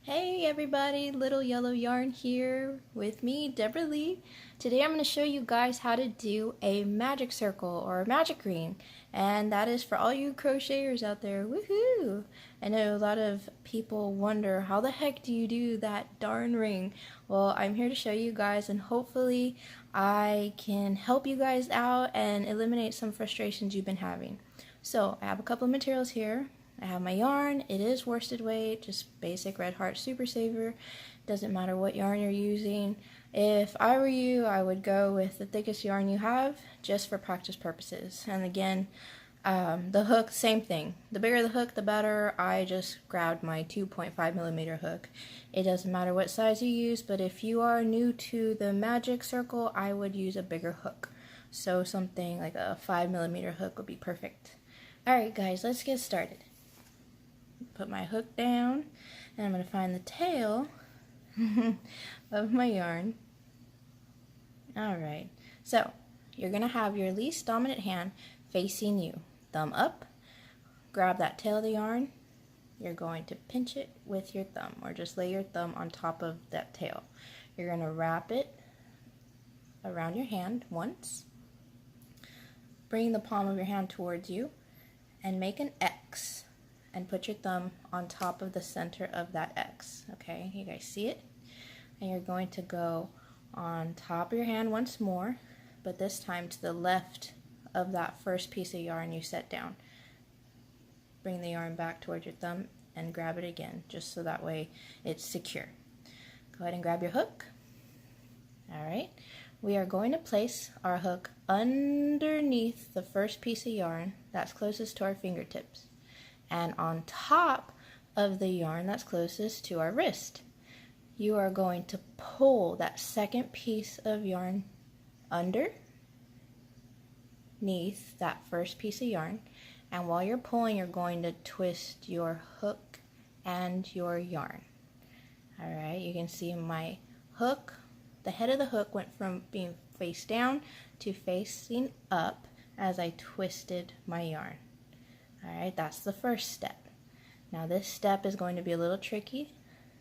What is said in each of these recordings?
Hey everybody, Little Yellow Yarn here with me, Deborah Lee. Today I'm going to show you guys how to do a magic circle or a magic ring, and that is for all you crocheters out there. Woohoo! I know a lot of people wonder, how the heck do you do that darn ring? Well, I'm here to show you guys, and hopefully I can help you guys out and eliminate some frustrations you've been having. So I have a couple of materials here. I have my yarn. It is worsted weight, just basic Red Heart Super Saver. Doesn't matter what yarn you're using. If I were you, I would go with the thickest yarn you have, just for practice purposes. And again, the hook, same thing. The bigger the hook, the better. I just grabbed my 2.5mm hook. It doesn't matter what size you use, but if you are new to the magic circle, I would use a bigger hook. So something like a 5mm hook would be perfect. Alright guys, let's get started. Put my hook down, and I'm going to find the tail of my yarn. Alright, so you're going to have your least dominant hand facing you. Thumb up, grab that tail of the yarn. You're going to pinch it with your thumb, or just lay your thumb on top of that tail. You're going to wrap it around your hand once. Bring the palm of your hand towards you and make an X. And put your thumb on top of the center of that X. Okay, you guys see it? And you're going to go on top of your hand once more, but this time to the left of that first piece of yarn you set down. Bring the yarn back towards your thumb and grab it again, just so that way it's secure. Go ahead and grab your hook. Alright, we are going to place our hook underneath the first piece of yarn that's closest to our fingertips, and on top of the yarn that's closest to our wrist. You are going to pull that second piece of yarn underneath that first piece of yarn, and while you're pulling, you're going to twist your hook and your yarn. Alright, you can see my hook, the head of the hook went from being face down to facing up as I twisted my yarn. Alright, that's the first step. Now this step is going to be a little tricky,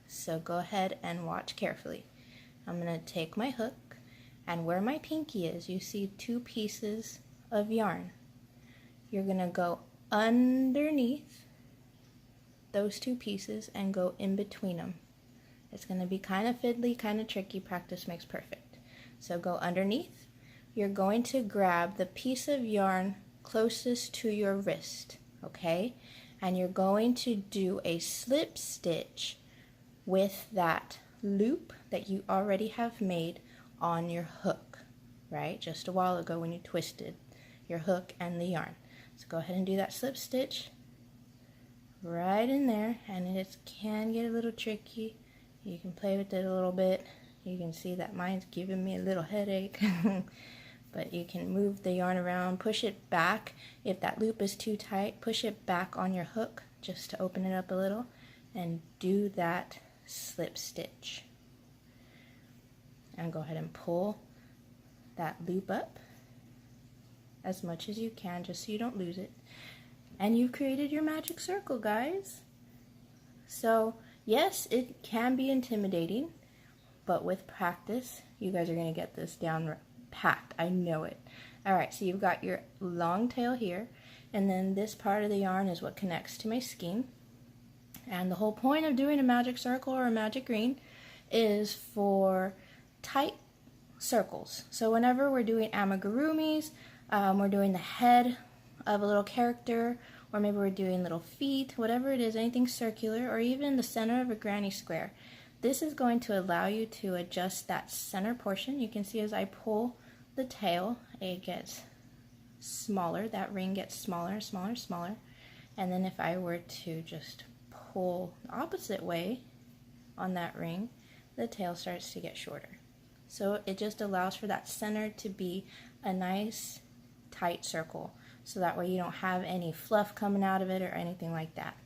so go ahead and watch carefully. I'm going to take my hook, and where my pinky is, you see two pieces of yarn. You're going to go underneath those two pieces and go in between them. It's going to be kind of fiddly, kind of tricky. Practice makes perfect. So go underneath. You're going to grab the piece of yarn closest to your wrist. Okay, and you're going to do a slip stitch with that loop that you already have made on your hook, right? Just a while ago when you twisted your hook and the yarn. So go ahead and do that slip stitch right in there, and it can get a little tricky. You can play with it a little bit. You can see that mine's giving me a little headache. But you can move the yarn around, push it back. If that loop is too tight, push it back on your hook just to open it up a little, and do that slip stitch. And go ahead and pull that loop up as much as you can, just so you don't lose it. And you've created your magic circle, guys. So yes, it can be intimidating, but with practice, you guys are going to get this down packed. I know it. Alright, so you've got your long tail here, and then this part of the yarn is what connects to my skein. And the whole point of doing a magic circle or a magic ring is for tight circles. So whenever we're doing amigurumis, we're doing the head of a little character, or maybe we're doing little feet, whatever it is, anything circular, or even the center of a granny square. This is going to allow you to adjust that center portion. You can see as I pull the tail, it gets smaller. That ring gets smaller, smaller, smaller. And then if I were to just pull the opposite way on that ring, the tail starts to get shorter. So it just allows for that center to be a nice tight circle, so that way you don't have any fluff coming out of it or anything like that.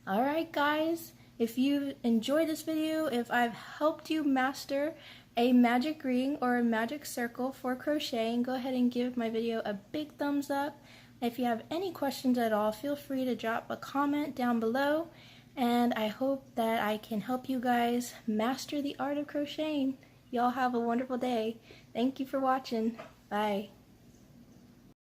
Alright guys, if you enjoyed this video, if I've helped you master a magic ring or a magic circle for crocheting, go ahead and give my video a big thumbs up. If you have any questions at all, feel free to drop a comment down below, And I hope that I can help you guys master the art of crocheting. Y'all have a wonderful day. Thank you for watching. Bye.